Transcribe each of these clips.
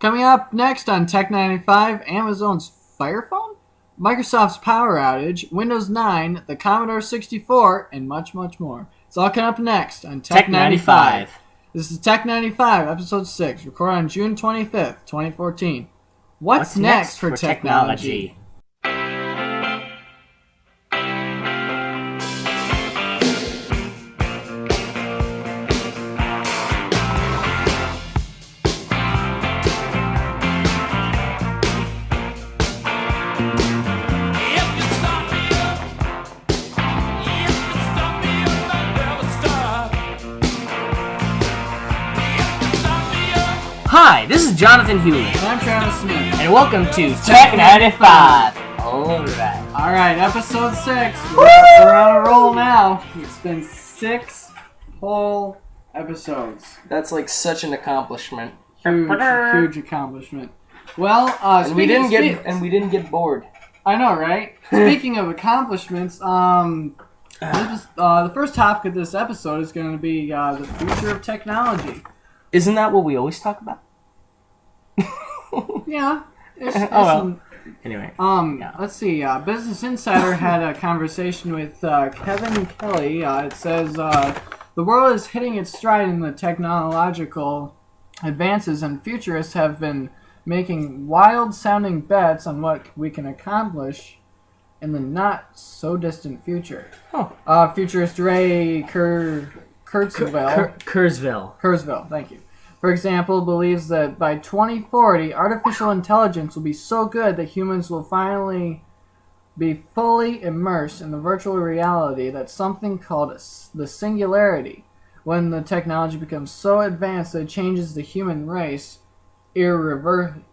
Coming up next on Tech 95, Amazon's Fire Phone, Microsoft's power outage, Windows 9, the Commodore 64, and much, much more. It's all coming up next on Tech 95. This is Tech 95, Episode 6, recorded on June 25th, 2014. What's next for technology? Hi, this is Jonathan Hewlett. And I'm Travis Smith. And welcome to Tech 95. Alright, Episode 6. We're on a roll now. It's been 6 whole episodes. That's like such an accomplishment. Huge accomplishment. Well, and we didn't get bored. I know, right? Speaking of accomplishments, the first topic of this episode is going to be the future of technology. Isn't that what we always talk about? Yeah. Anyway. Let's see. Business Insider had a conversation with Kevin Kelly. It says the world is hitting its stride in the technological advances, and futurists have been making wild-sounding bets on what we can accomplish in the not-so-distant future. Futurist Ray Kurzweil, thank you, for example, believes that by 2040, artificial intelligence will be so good that humans will finally be fully immersed in the virtual reality that's something called the singularity, when the technology becomes so advanced that it changes the human race irreversibly.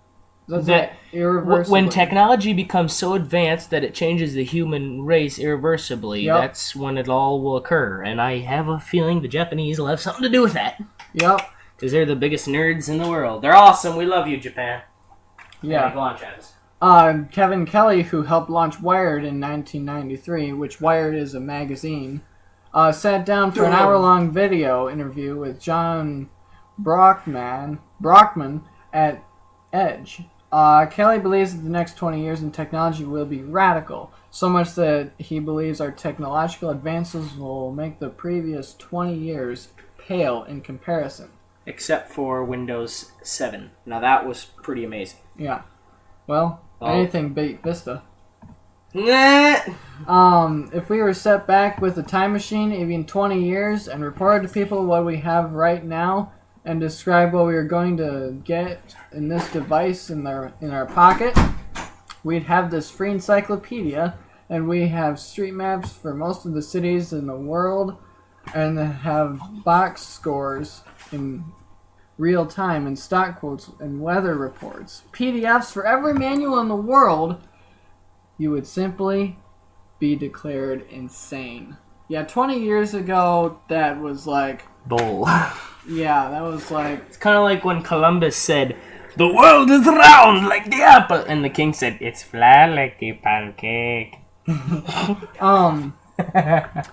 When technology becomes so advanced that it changes the human race irreversibly, that's when it all will occur. And I have a feeling the Japanese will have something to do with that. Yep. Because they're the biggest nerds in the world. They're awesome. We love you, Japan. Yeah. Go on, Travis. Kevin Kelly, who helped launch Wired in 1993, which Wired is a magazine, sat down for an hour-long video interview with John Brockman at Edge. Kelly believes that the next 20 years in technology will be radical, so much that he believes our technological advances will make the previous 20 years pale in comparison. Except for Windows 7. Now that was pretty amazing. Yeah. Well, anything beat Vista. Nah. If we were set back with a time machine even 20 years and reported to people what we have right now and describe what we are going to get in this device in our pocket, we'd have this free encyclopedia, and we have street maps for most of the cities in the world, and have box scores in real time, and stock quotes and weather reports, PDFs for every manual in the world. You would simply be declared insane. Yeah, 20 years ago, that was like bull. Yeah, that was like... It's kind of like when Columbus said, "The world is round like the apple," and the king said, "It's flat like a pancake."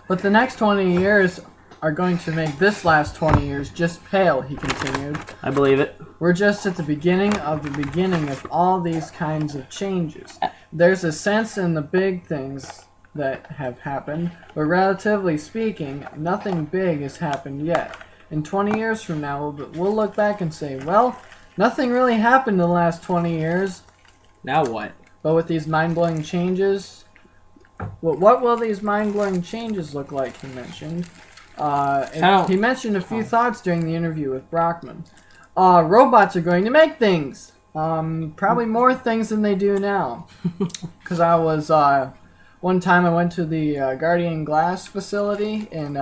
But the next 20 years are going to make this last 20 years just pale, he continued. I believe it. We're just at the beginning of all these kinds of changes. There's a sense in the big things that have happened, but relatively speaking, nothing big has happened yet. In 20 years from now, we'll look back and say, well, nothing really happened in the last 20 years. Now what? But with these mind-blowing changes, what will these mind-blowing changes look like, he mentioned. He mentioned a few thoughts during the interview with Brockman. Robots are going to make things. Probably more things than they do now. Because one time I went to the Guardian Glass facility, and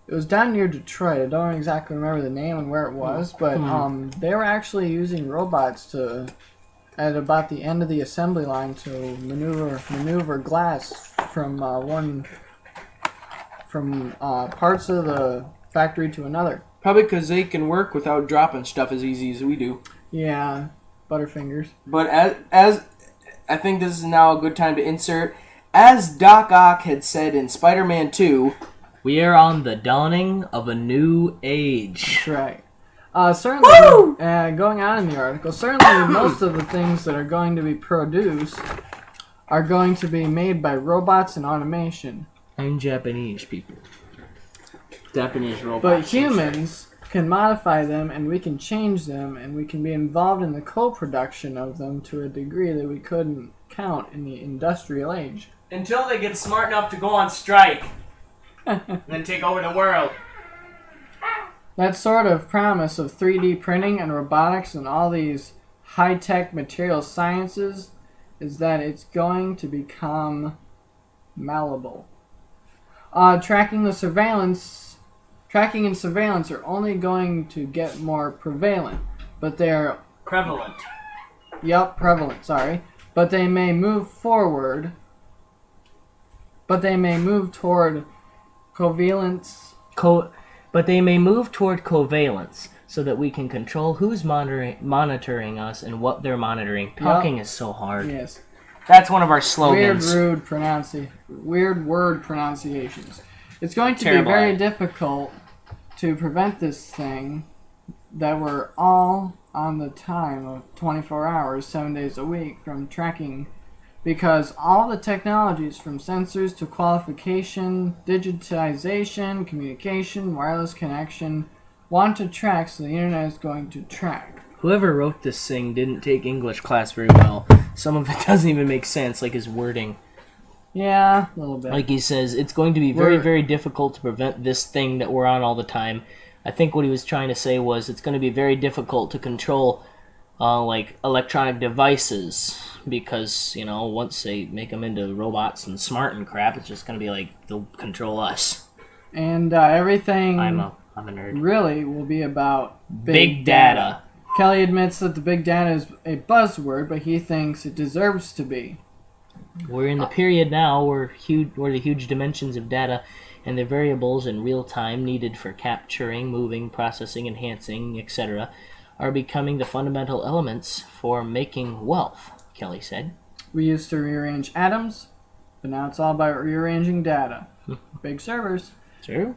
it was down near Detroit. I don't exactly remember the name and where it was, but they were actually using robots at about the end of the assembly line to maneuver glass from parts of the factory to another. Probably because they can work without dropping stuff as easy as we do. Yeah, Butterfingers. But as I think this is now a good time to insert, as Doc Ock had said in Spider-Man 2, we are on the dawning of a new age. That's right. Certainly, going on in the article, certainly most of the things that are going to be produced are going to be made by robots and automation. And Japanese people. Japanese robots. But humans can modify them, and we can change them, and we can be involved in the co-production of them to a degree that we couldn't count in the industrial age. Until they get smart enough to go on strike. And then take over the world. That sort of promise of 3D printing and robotics and all these high-tech material sciences is that it's going to become malleable. Tracking and surveillance are only going to get more prevalent, but they're... Prevalent. Yup, prevalent, sorry. But they may move forward... But they may move toward covalence... But they may move toward covalence so that we can control who's monitoring us and what they're monitoring. Talking is so hard. Yes. That's one of our slogans. Weird word pronunciations. It's going to be very difficult to prevent this thing that we're all on the time of 24 hours, 7 days a week from tracking, because all the technologies from sensors to qualification, digitization, communication, wireless connection want to track, so the internet is going to track. Whoever wrote this thing didn't take English class very well. Some of it doesn't even make sense, like his wording. Yeah, a little bit. Like he says, it's going to be very, very difficult to prevent this thing that we're on all the time. I think what he was trying to say was it's going to be very difficult to control like electronic devices, because, you know, once they make them into robots and smart and crap, it's just going to be like they'll control us. And everything I'm a nerd. Really will be about big data. Kelly admits that the big data is a buzzword, but he thinks it deserves to be. We're in the period now where the huge dimensions of data and the variables in real time needed for capturing, moving, processing, enhancing, etc. are becoming the fundamental elements for making wealth, Kelly said. We used to rearrange atoms, but now it's all about rearranging data. Big servers. True.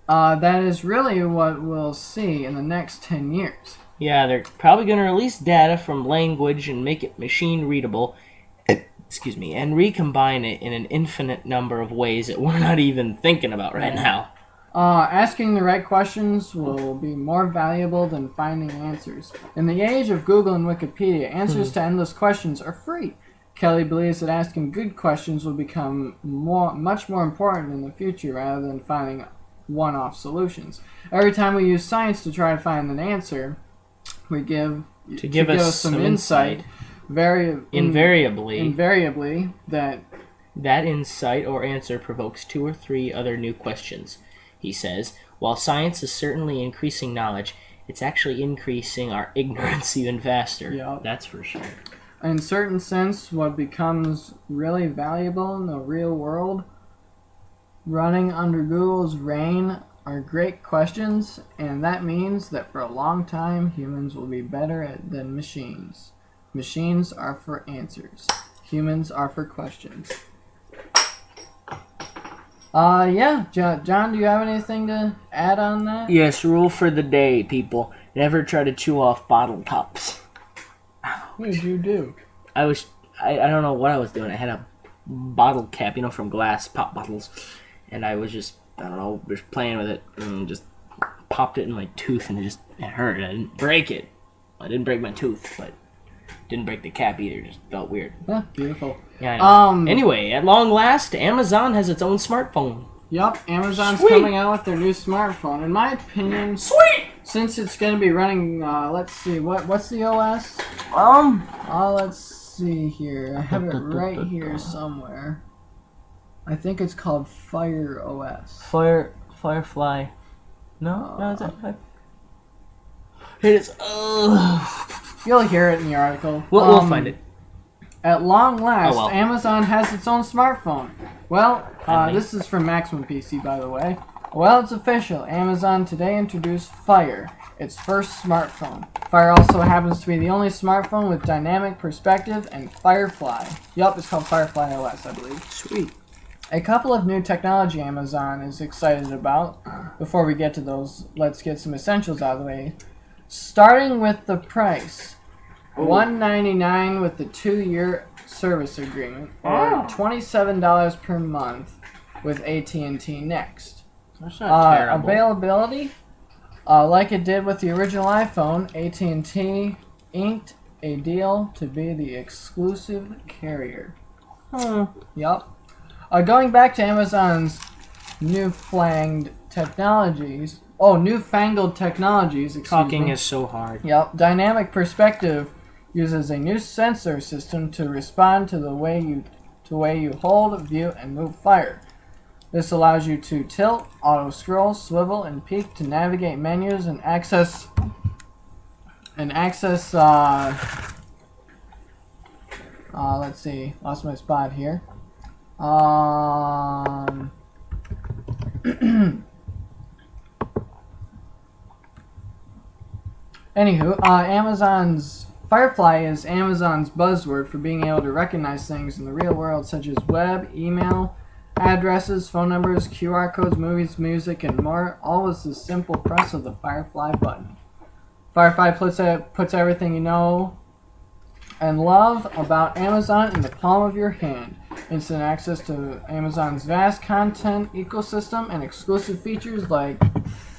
That is really what we'll see in the next 10 years. Yeah, they're probably going to release data from language and make it machine readable, and recombine it in an infinite number of ways that we're not even thinking about right now. Asking the right questions will be more valuable than finding answers. In the age of Google and Wikipedia, answers to endless questions are free. Kelly believes that asking good questions will become much more important in the future rather than finding one-off solutions. Every time we use science to try to find an answer, we give us some insight. Invariably, that insight or answer provokes 2 or 3 other new questions. He says, while science is certainly increasing knowledge, it's actually increasing our ignorance even faster. Yep. That's for sure. In a certain sense, what becomes really valuable in the real world, running under Google's reign, are great questions, and that means that for a long time, humans will be better than machines. Machines are for answers. Humans are for questions. John, do you have anything to add on that? Yes, rule for the day, people. Never try to chew off bottle tops. What did you do? I don't know what I was doing. I had a bottle cap, from glass pop bottles, and I was just playing with it, and just popped it in my tooth, and it hurt. I didn't break it. I didn't break my tooth, but didn't break the cap either. Just felt weird. Beautiful. Yeah, I know. Anyway, at long last, Amazon has its own smartphone. Yup, Amazon's coming out with their new smartphone. In my opinion, since it's going to be running, let's see, what's the OS? Let's see here. I have it right here somewhere. I think it's called Fire OS. Firefly. No, is that Fire? It is. You'll hear it in the article. We'll find it. At long last, Amazon has its own smartphone. Well, this is from Maximum PC, by the way. Well, it's official. Amazon today introduced Fire, its first smartphone. Fire also happens to be the only smartphone with dynamic perspective and Firefly. Yup, it's called Firefly OS, I believe. Sweet. A couple of new technology Amazon is excited about. Before we get to those, let's get some essentials out of the way. starting with the price, Oh. $199 with the 2-year service agreement, or $27 per month with AT&T Next. That's not terrible. Availability, like it did with the original iPhone, AT&T inked a deal to be the exclusive carrier. Yup. Going back to Amazon's newfangled technologies. Talking is so hard. Yep. Dynamic Perspective uses a new sensor system to respond to the way you hold, view, and move fire. This allows you to tilt, auto scroll, swivel, and peek to navigate menus and access. Let's see. Lost my spot here. Anywho, Amazon's Firefly is Amazon's buzzword for being able to recognize things in the real world, such as web, email, addresses, phone numbers, QR codes, movies, music, and more, all with the simple press of the Firefly button. Firefly puts everything you know and love about Amazon in the palm of your hand. Instant access to Amazon's vast content ecosystem and exclusive features like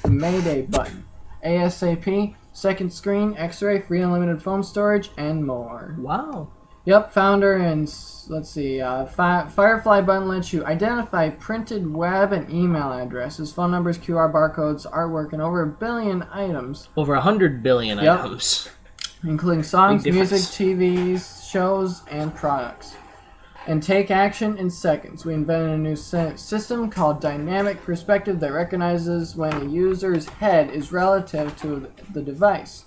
the Mayday button, ASAP, second screen, X-ray, free unlimited phone storage, and more. Wow. Yep, founder and Firefly button lets you identify printed web and email addresses, phone numbers, QR barcodes, artwork, and over 1 billion items. Over 100 billion items. Including songs, Big music, difference. TVs, shows, and products. And take action in seconds. We invented a new system called Dynamic Perspective that recognizes when a user's head is relative to the device.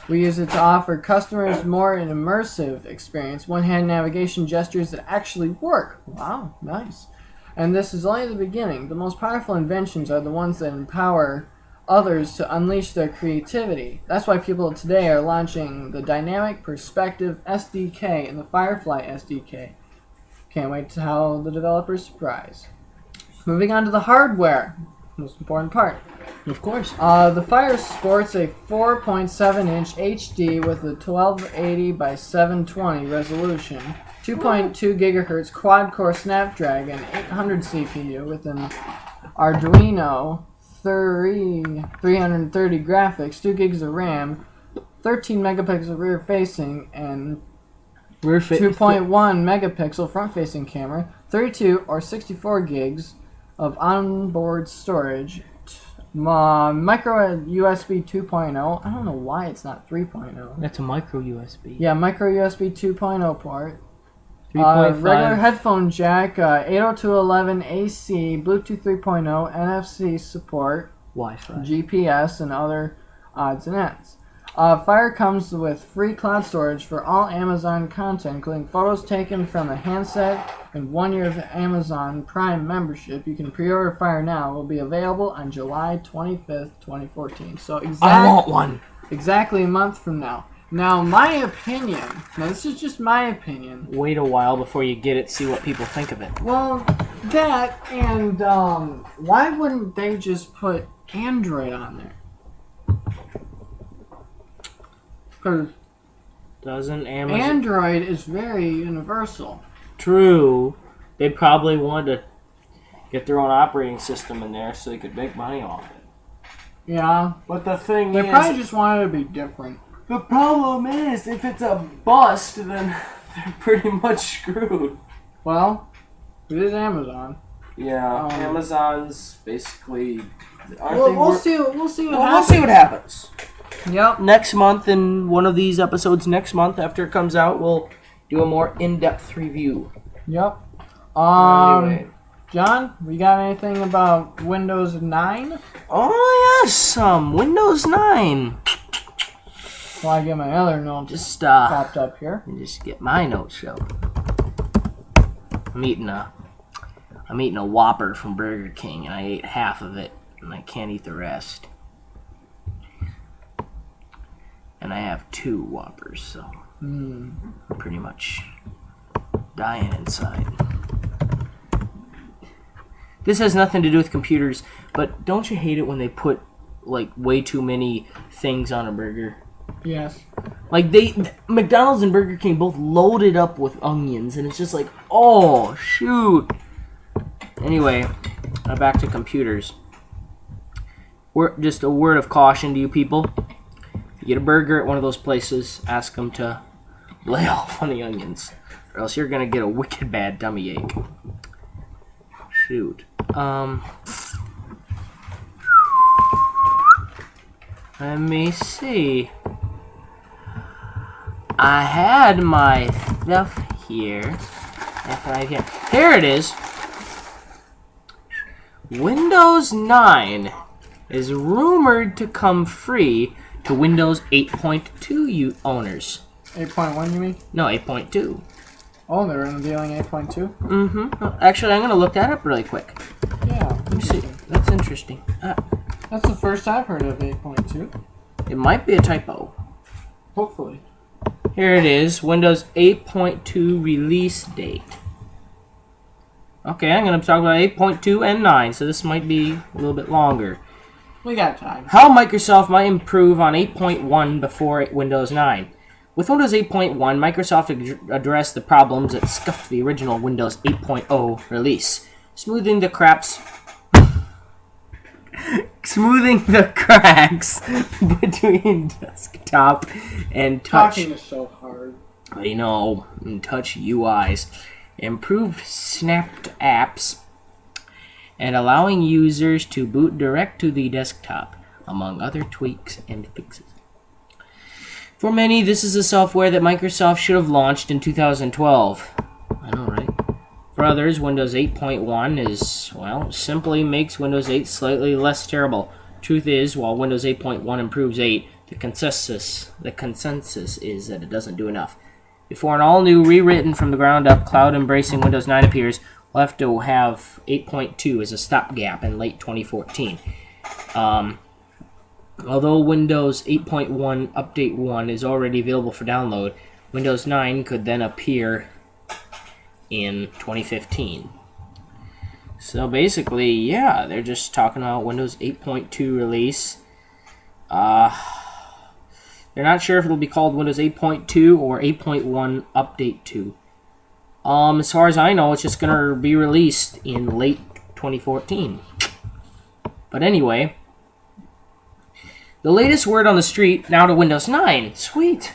We use it to offer customers more an immersive experience, one-hand navigation gestures that actually work. Wow, nice. And this is only the beginning. The most powerful inventions are the ones that empower others to unleash their creativity. That's why people today are launching the Dynamic Perspective SDK and the Firefly SDK. Can't wait to how the developers surprise. Moving on to the hardware. Most important part. Of course. The Fire sports a 4.7-inch HD with a 1280 by 720 resolution, 2.2 gigahertz quad-core Snapdragon 800 CPU with an Arduino 330 graphics, 2 gigs of RAM, 13 megapixel rear-facing, and 2.1 megapixel front-facing camera, 32 or 64 gigs of onboard storage, micro USB 2.0. I don't know why it's not 3.0. That's a micro USB. Yeah, micro USB 2.0 port. 3.5. Regular headphone jack, 802.11 AC, Bluetooth 3.0, NFC support, Wi-Fi. GPS, and other odds and ends. Fire comes with free cloud storage for all Amazon content, including photos taken from a handset and 1 year of Amazon Prime membership. You can pre-order Fire now. It will be available on July 25th, 2014. So I want one. Exactly a month from now. Now, my opinion. Now, this is just my opinion. Wait a while before you get it. See what people think of it. Well, that and why wouldn't they just put Android on there? Because doesn't Amazon... Android is very universal. True. They probably wanted to get their own operating system in there so they could make money off it. Yeah. But the thing They is, probably just wanted to be different. the problem is, if it's a bust, then they're pretty much screwed. Well, it is Amazon. Yeah, Amazon's basically. We'll see what happens. We'll see what happens. Yep. Next month, in one of these episodes next month, after it comes out, we'll do a more in-depth review. Yep. Anyway. John, we got anything about Windows 9? Oh, yes, Windows 9. Well, I get my other notes Just, popped up here. just get my notes show. I'm eating a Whopper from Burger King, and I ate half of it, and I can't eat the rest. And I have 2 Whoppers, so I'm pretty much dying inside. This has nothing to do with computers, but don't you hate it when they put like way too many things on a burger. Yes. Like McDonald's and Burger King both loaded up with onions, and it's just like, oh shoot. Anyway, back to computers. Just a word of caution to you people. If you get a burger at one of those places, ask them to lay off on the onions, or else you're gonna get a wicked bad tummy ache. Shoot. Let me see. I had my stuff here. Here it is. Windows 9 is rumored to come free to Windows 8.2 owners. 8.1, you mean? No, 8.2. Oh, they're unveiling 8.2? Mm-hmm. Actually, I'm going to look that up really quick. Yeah. Let me see. That's interesting. That's the first I've heard of 8.2. It might be a typo. Hopefully. Here it is. Windows 8.2 release date. Okay, I'm going to talk about 8.2 and 9, so this might be a little bit longer. We got time. How Microsoft might improve on 8.1 before Windows 9. With Windows 8.1, Microsoft addressed the problems that scuffed the original Windows 8.0 release, smoothing the cracks between desktop and touch. Talking is so hard. I know, and touch UIs, improved snapped apps, and allowing users to boot direct to the desktop, among other tweaks and fixes. For many, this is a software that Microsoft should have launched in 2012. I know, right? For others, Windows 8.1 is, well, simply makes Windows 8 slightly less terrible. Truth is, while Windows 8.1 improves 8, the consensus is that it doesn't do enough. Before an all-new, rewritten from the ground up, cloud-embracing Windows 9 appears, we'll have to have 8.2 as a stopgap in late 2014. Although Windows 8.1 Update 1 is already available for download, Windows 9 could then appear in 2015. So basically, yeah, they're just talking about Windows 8.2 release. They're not sure if it'll be called Windows 8.2 or 8.1 Update 2. As far as I know, it's just going to be released in late 2014. But anyway, the latest word on the street, now to Windows 9. Sweet.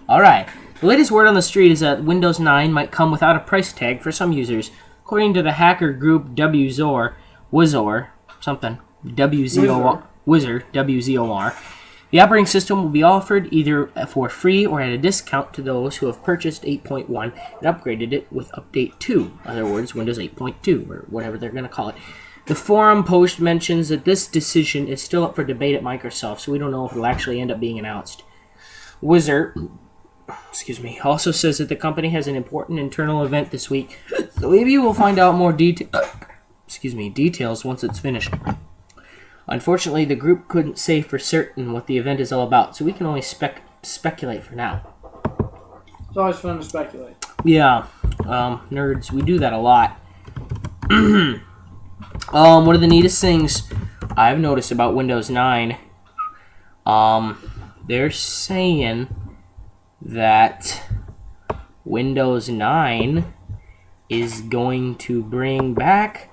Alright. The latest word on the street is that Windows 9 might come without a price tag for some users. According to the hacker group WZOR, the operating system will be offered either for free or at a discount to those who have purchased 8.1 and upgraded it with Update 2. In other words, Windows 8.2, or whatever they're going to call it. The forum post mentions that this decision is still up for debate at Microsoft, so we don't know if it'll actually end up being announced. Wizard also says that the company has an important internal event this week, so maybe we'll find out more details once it's finished. Unfortunately, the group couldn't say for certain what the event is all about, so we can only speculate for now. It's always fun to speculate. Yeah, nerds, we do that a lot. One of the neatest things I've noticed about Windows 9, they're saying that Windows 9 is going to bring back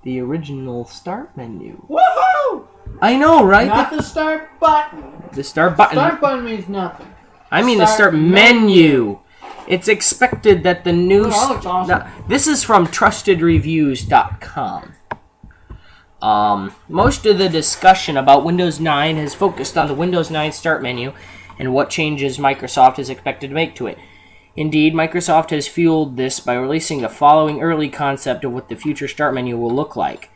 the original start menu. Woohoo! I know, right? Not the start button. The start button. Start button means nothing. I mean the start menu. It's expected that the new... Oh, that looks awesome. This is from trustedreviews.com. Most of the discussion about Windows 9 has focused on the Windows 9 start menu and what changes Microsoft is expected to make to it. Indeed, Microsoft has fueled this by releasing the following early concept of what the future start menu will look like.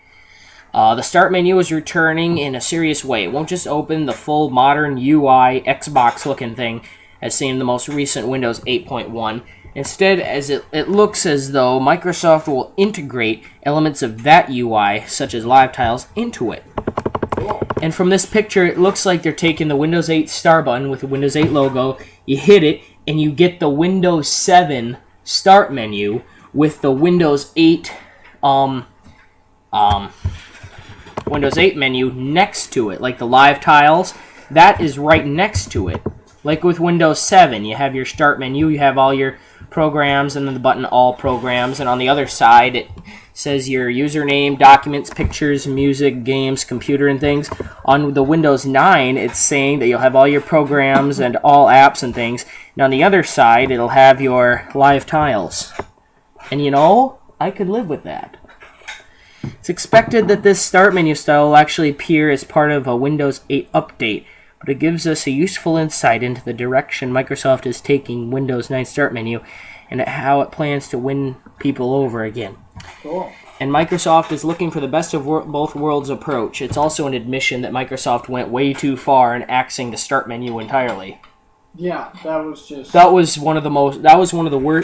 The start menu is returning in a serious way. It won't just open the full modern UI Xbox-looking thing as seen in the most recent Windows 8.1. Instead, as it looks as though Microsoft will integrate elements of that UI, such as live tiles, into it. And from this picture, it looks like they're taking the Windows 8 start button with the Windows 8 logo, you hit it, and you get the Windows 7 start menu with the Windows 8 Windows 8 menu next to it, like the live tiles. That is right next to it. Like with Windows 7, you have your start menu, you have all your programs, and then the button all programs, and on the other side it says your username, documents, pictures, music, games, computer, and things. On the Windows 9, it's saying that you'll have all your programs and all apps and things, and on the other side it'll have your live tiles. And you know, I could live with that. It's expected that this start menu style will actually appear as part of a Windows 8 update, but it gives us a useful insight into the direction Microsoft is taking Windows 9 start menu and how it plans to win people over again. Cool. And Microsoft is looking for the best of both worlds approach. It's also an admission that Microsoft went way too far in axing the start menu entirely. Yeah, that was just... That was one of the worst...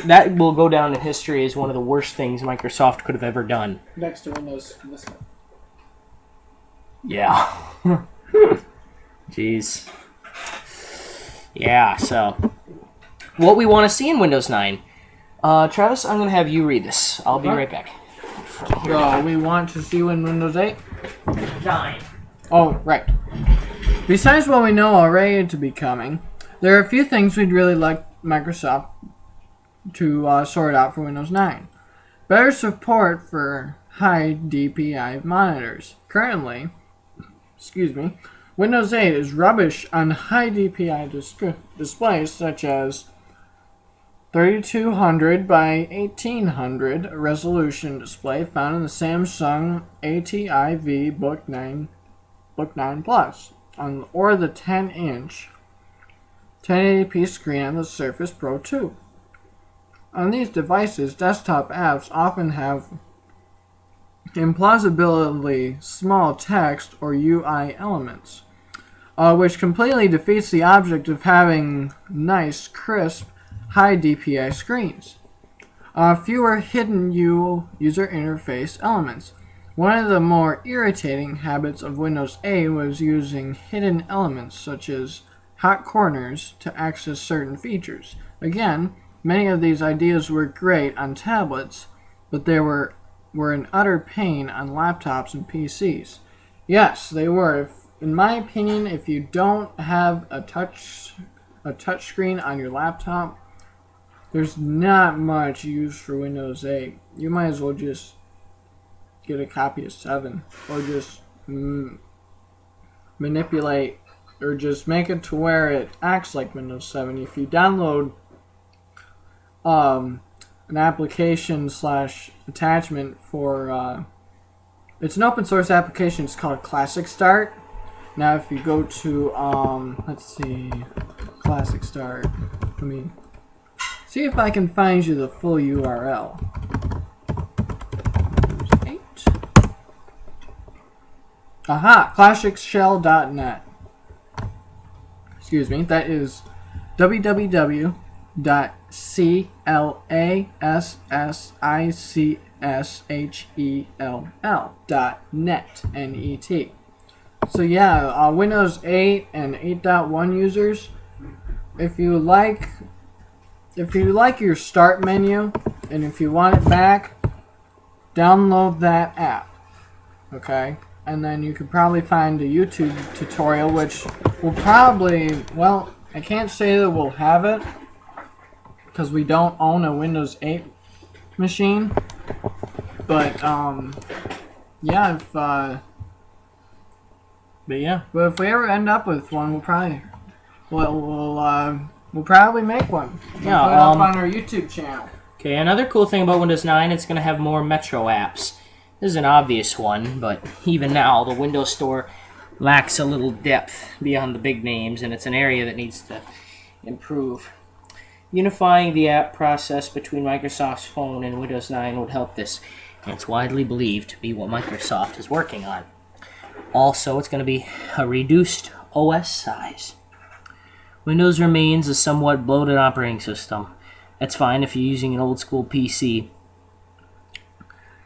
That will go down in history as one of the worst things Microsoft could have ever done. Next to Windows Vista. Yeah. Jeez. Yeah, so... What we want to see in Windows 9. Travis, I'm going to have you read this. I'll be right back. So, we want to see in Windows 8? 9. Oh, right. Besides what we know already to be coming, there are a few things we'd really like Microsoft to sort out for Windows 9. Better support for high DPI monitors. Currently, Windows 8 is rubbish on high DPI displays such as 3200 by 1800 resolution display found in the Samsung ATIV Book 9 Plus, or the 10-inch 1080p screen on the Surface Pro 2. On these devices, desktop apps often have implausibly small text or UI elements, which completely defeats the object of having nice, crisp, high DPI screens. Fewer hidden user interface elements. One of the more irritating habits of Windows 8 was using hidden elements such as hot corners to access certain features. Again, many of these ideas were great on tablets, but they were an utter pain on laptops and PCs. Yes, they were. In my opinion, if you don't have a touch screen on your laptop, there's not much use for Windows 8. You might as well just get a copy of 7 or just manipulate or just make it to where it acts like Windows 7. If you download an application / attachment for it's an open source application, it's called Classic Start. Now if you go to let's see, Classic Start, let me see if I can find you the full URL. 8. Aha, classicshell.net. Excuse me, that is www.classicshell.net, N-E-T. So yeah, Windows 8 and 8.1 users, if you like your start menu and if you want it back, download that app. Okay? And then you could probably find a YouTube tutorial which will probably, well, I can't say that we'll have it because we don't own a Windows 8 machine. But yeah, but if we ever end up with one, we'll probably make one. Yeah, put it up on our YouTube channel. Okay, another cool thing about Windows 9, it's going to have more Metro apps. This is an obvious one, but even now, the Windows Store lacks a little depth beyond the big names, and it's an area that needs to improve. Unifying the app process between Microsoft's phone and Windows 9 would help this, and it's widely believed to be what Microsoft is working on. Also, it's going to be a reduced OS size. Windows remains a somewhat bloated operating system. That's fine if you're using an old school PC.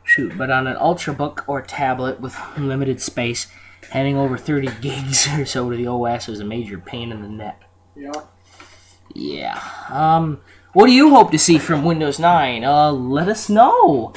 Shoot, but on an Ultrabook or tablet with limited space, handing over 30 gigs or so to the OS is a major pain in the neck. Yeah. What do you hope to see from Windows 9? Let us know.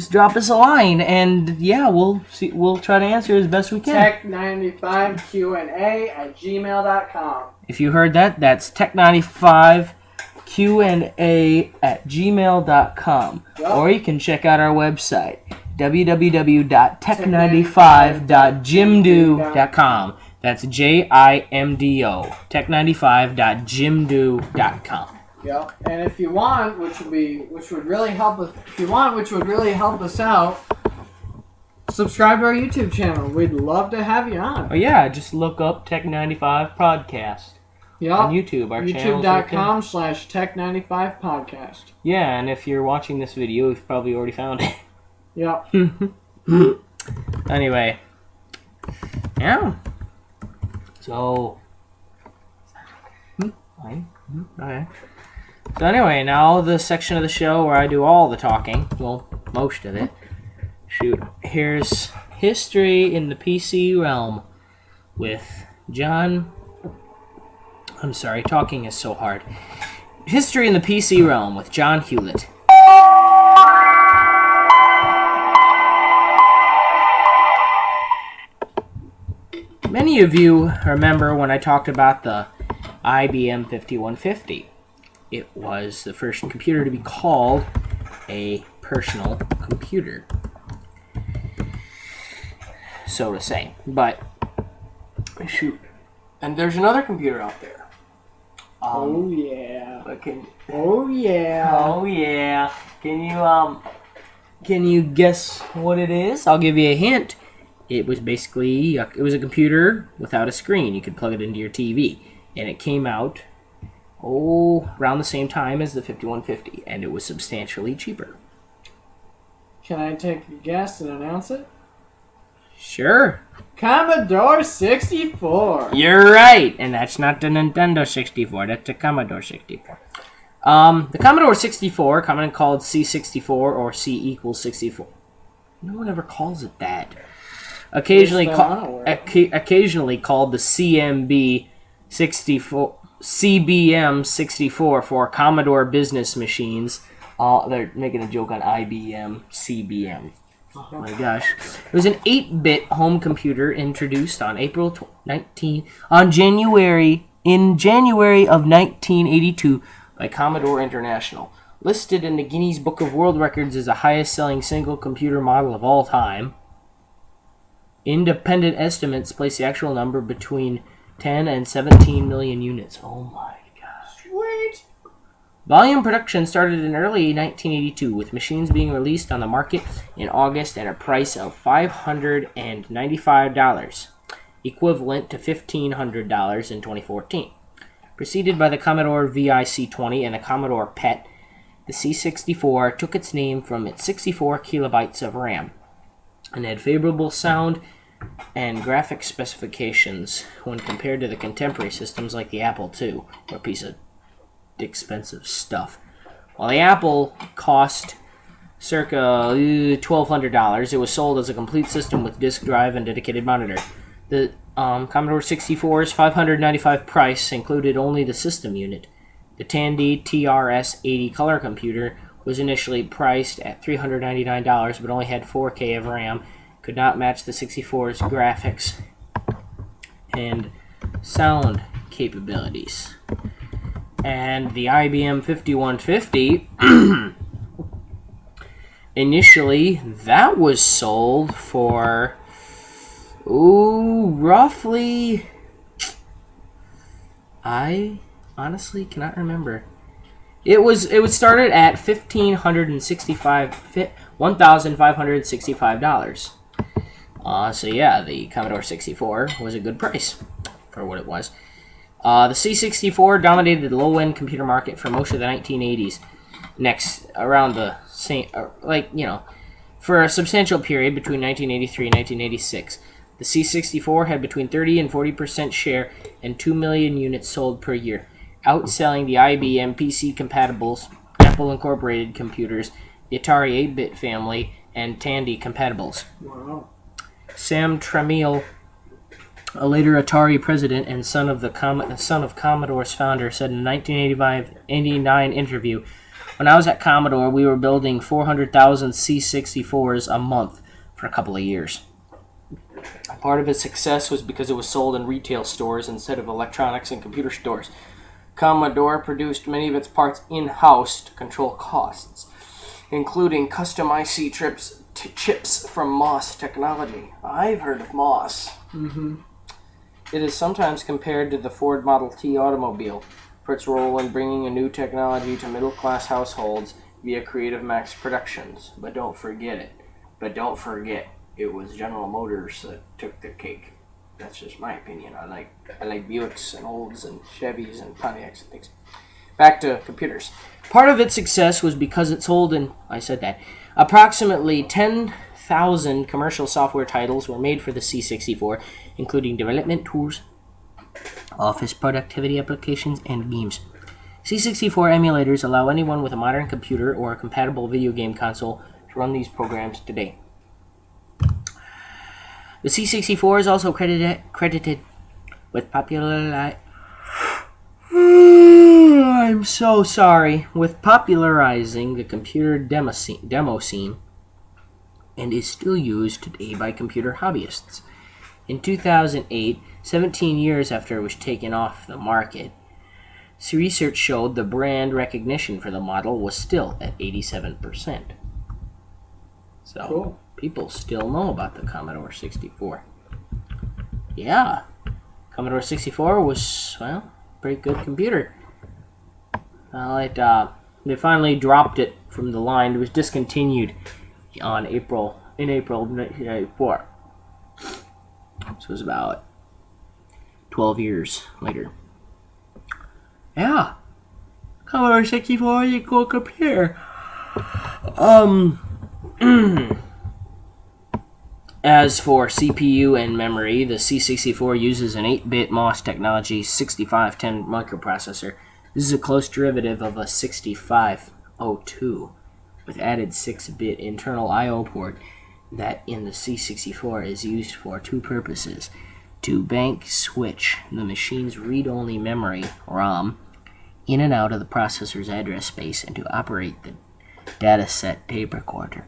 just drop us a line, and yeah, we'll see. We'll try to answer as best we can. Tech95Q&A@gmail.com. If you heard that, that's tech95Q&A@gmail.com. Yep. Or you can check out our website, www.tech95.jimdo.com. That's JIMDO. Tech95.jimdo.com. Yep. And if you want, which would really help us out, subscribe to our YouTube channel. We'd love to have you on. Oh yeah, just look up Tech95 Podcast. Yep. On YouTube, our channel. YouTube.com/Tech95Podcast. Yeah, and if you're watching this video, you've probably already found it. Yep. Anyway. Yeah. So. Okay. So anyway, now the section of the show where I do all the talking. Well, most of it. Shoot. Here's History in the PC Realm with John. I'm sorry, talking is so hard. History in the PC Realm with John Hewlett. Many of you remember when I talked about the IBM 5150. It was the first computer to be called a personal computer, so to say. But, shoot. And there's another computer out there. Oh yeah. Can you guess what it is? I'll give you a hint. It was basically it was a computer without a screen. You could plug it into your TV, and it came out around the same time as the 5150, and it was substantially cheaper. Can I take a guess and announce it? Sure. Commodore 64. You're right, and that's not the Nintendo 64. That's the Commodore 64. The Commodore 64, commonly called C64 or C = 64. No one ever calls it that. Occasionally called the CBM 64 for Commodore business machines. They're making a joke on IBM CBM. Oh my gosh. It was an 8-bit home computer introduced on January of 1982 by Commodore International. Listed in the Guinness Book of World Records as the highest selling single computer model of all time. Independent estimates place the actual number between 10 and 17 million units. Oh my gosh. Sweet. Volume production started in early 1982, with machines being released on the market in August at a price of $595, equivalent to $1,500 in 2014. Preceded by the Commodore VIC-20 and the Commodore PET, the C64 took its name from its 64 kilobytes of RAM and had favorable sound and graphic specifications when compared to the contemporary systems like the Apple II, or a piece of expensive stuff. While the Apple cost circa $1,200, it was sold as a complete system with disk drive and dedicated monitor. The Commodore 64's $595 price included only the system unit. The Tandy TRS-80 color computer was initially priced at $399, but only had 4K of RAM, could not match the 64's graphics and sound capabilities. And the IBM 5150, initially, that was sold for, roughly, I honestly cannot remember. It was started at $1,565. So yeah, the Commodore 64 was a good price for what it was. The C64 dominated the low-end computer market for most of the 1980s. Next, around the same, for a substantial period between 1983 and 1986. The C64 had between 30 and 40% share and 2 million units sold per year, outselling the IBM PC-compatibles, Apple Incorporated computers, the Atari 8-bit family, and Tandy compatibles. Wow. Sam Tramiel A later Atari president and son of Commodore's founder, said in a 1989 interview, "When I was at Commodore, we were building 400,000 C64s a month for a couple of years." Part of its success was because it was sold in retail stores instead of electronics and computer stores. Commodore produced many of its parts in-house to control costs, including custom IC chips from MOS technology. I've heard of MOS. Mm-hmm. It is sometimes compared to the Ford Model T automobile for its role in bringing a new technology to middle-class households via creative mass productions. But don't forget, it was General Motors that took the cake. That's just my opinion. I like Buicks and Olds and Chevys and Pontiacs and things. Back to computers. Part of its success was because it sold approximately 10,000 commercial software titles were made for the C64, including development tools, office productivity applications, and games. C64 emulators allow anyone with a modern computer or a compatible video game console to run these programs today. The C64 is also credited with I'm so sorry. With popularizing the computer demo scene, and is still used today by computer hobbyists. In 2008, 17 years after it was taken off the market, research showed the brand recognition for the model was still at 87%. So, cool. People still know about the Commodore 64. Yeah. Commodore 64 was, well, a pretty good computer. They finally dropped it from the line. It was discontinued in April 1994. So it was about 12 years later. Yeah. Commodore 64 is a cool computer. As for CPU and memory, the C64 uses an 8-bit MOS technology 6510 microprocessor. This is a close derivative of a 6502 with added 6-bit internal I/O port that in the C64 is used for two purposes: to bank switch the machine's read-only memory, ROM, in and out of the processor's address space, and to operate the dataset tape recorder.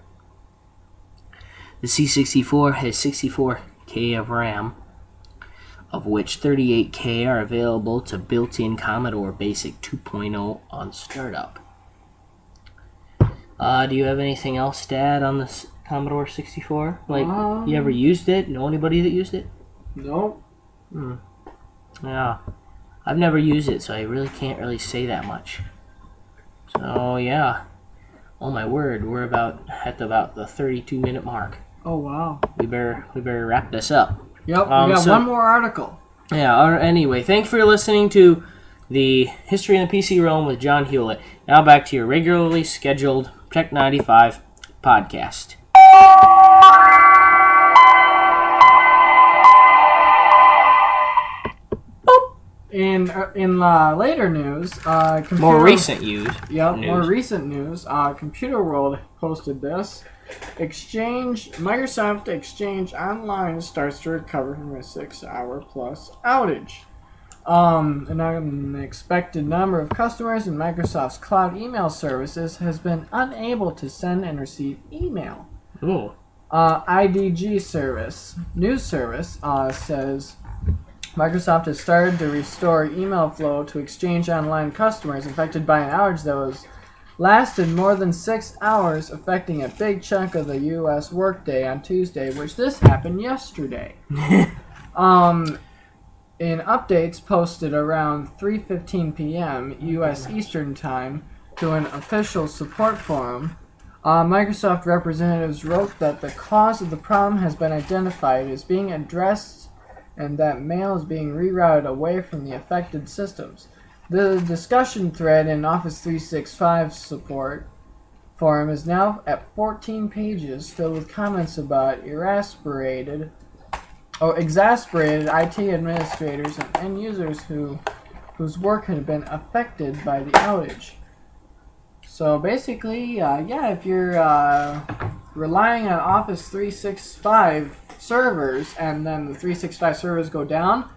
The C64 has 64K of RAM, of which 38K are available to built-in Commodore Basic 2.0 on startup. Do you have anything else to add on this Commodore 64? You ever used it? Know anybody that used it? No. Yeah. I've never used it, so I really can't say that much. So, yeah. Oh my word, we're at about the 32-minute mark. Oh wow. We better wrap this up. Yep, we got one more article. Yeah, anyway, thanks for listening to the History in the PC Realm with John Hewlett. Now back to your regularly scheduled Tech 95 podcast. In later news, more recent news. More recent news. Computer World posted this. Microsoft Exchange Online starts to recover from a 6-hour-plus outage. An expected number of customers in Microsoft's cloud email services has been unable to send and receive email. Ooh. IDG news service says Microsoft has started to restore email flow to Exchange Online customers affected by an outage that lasted more than 6 hours, affecting a big chunk of the U.S. workday on Tuesday, which this happened yesterday. In updates posted around 3:15 p.m. U.S. Eastern Time to an official support forum, Microsoft representatives wrote that the cause of the problem has been identified as being addressed and that mail is being rerouted away from the affected systems. The discussion thread in Office 365 support forum is now at 14 pages, filled with comments about exasperated IT administrators and end users whose work had been affected by the outage. So basically, if you're relying on Office 365 servers and then the 365 servers go down,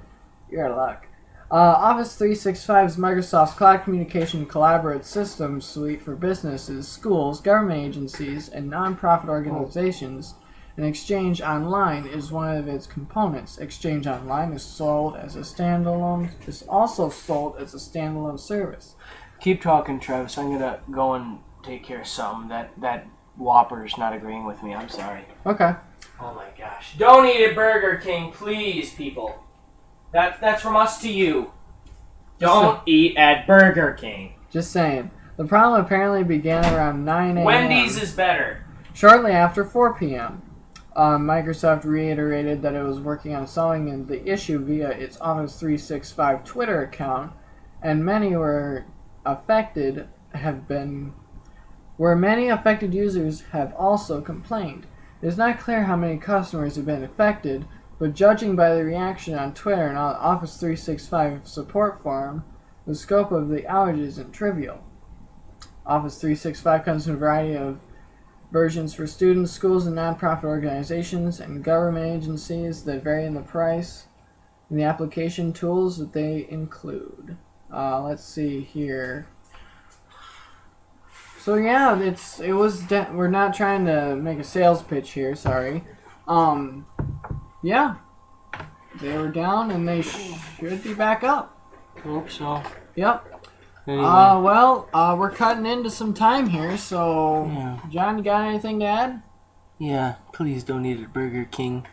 you're out of luck. Office 365 is Microsoft's cloud communication collaborative system suite for businesses, schools, government agencies, and nonprofit organizations. And Exchange Online is one of its components. Exchange Online is sold as a standalone. Is also sold as a standalone service. Keep talking, Travis. I'm gonna go and take care of something. That Whopper's not agreeing with me. I'm sorry. Okay. Oh my gosh! Don't eat at Burger King, please, people. That's from us to you. Don't eat at Burger King. Just saying. The problem apparently began around 9 a.m. Wendy's is better. Shortly after 4 p.m. Microsoft reiterated that it was working on solving the issue via its Office 365 Twitter account, and many affected users have also complained. It is not clear how many customers have been affected, but judging by the reaction on Twitter and on Office 365 support forum, the scope of the outage isn't trivial. Office 365 comes in a variety of versions for students, schools, and nonprofit organizations and government agencies that vary in the price and the application tools that they include. Let's see here. So yeah, we're not trying to make a sales pitch here. Sorry. Yeah, they were down and they should be back up. Hope so. Yep. Anyway. We're cutting into some time here, so Yeah. John, you got anything to add? Yeah, please don't eat at Burger King.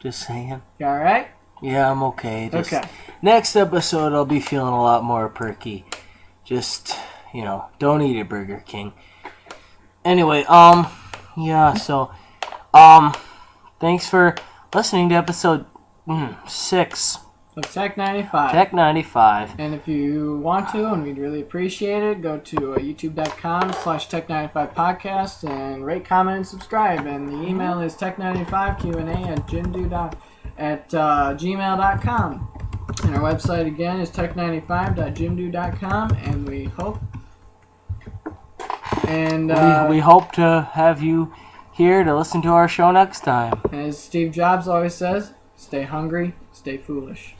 Just saying. You all right? Yeah, I'm okay. Okay. Next episode, I'll be feeling a lot more perky. Just, don't eat at Burger King. Anyway, yeah, so, thanks for listening to episode 6 of Tech 95. Tech 95. And if you want to, and we'd really appreciate it, go to youtube.com/Tech95podcast and rate, comment, and subscribe. And the email is tech95qa@gmail.com. And our website again is tech95.jimdo.com. And we hope. And we hope to have you here to listen to our show next time. As Steve Jobs always says, stay hungry, stay foolish.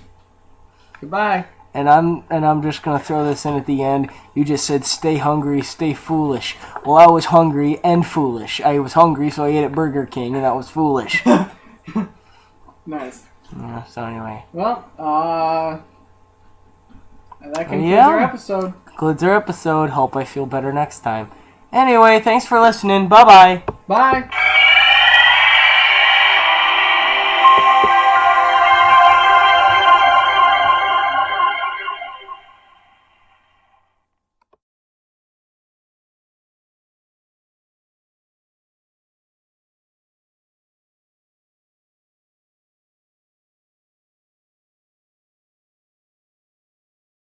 Goodbye. And I'm just gonna throw this in at the end. You just said stay hungry, stay foolish. Well, I was hungry and foolish. I was hungry, so I ate at Burger King, and that was foolish. Nice. Yeah, so anyway. Well, that concludes our episode. Concludes our episode. Hope I feel better next time. Anyway, thanks for listening. Bye-bye. Bye.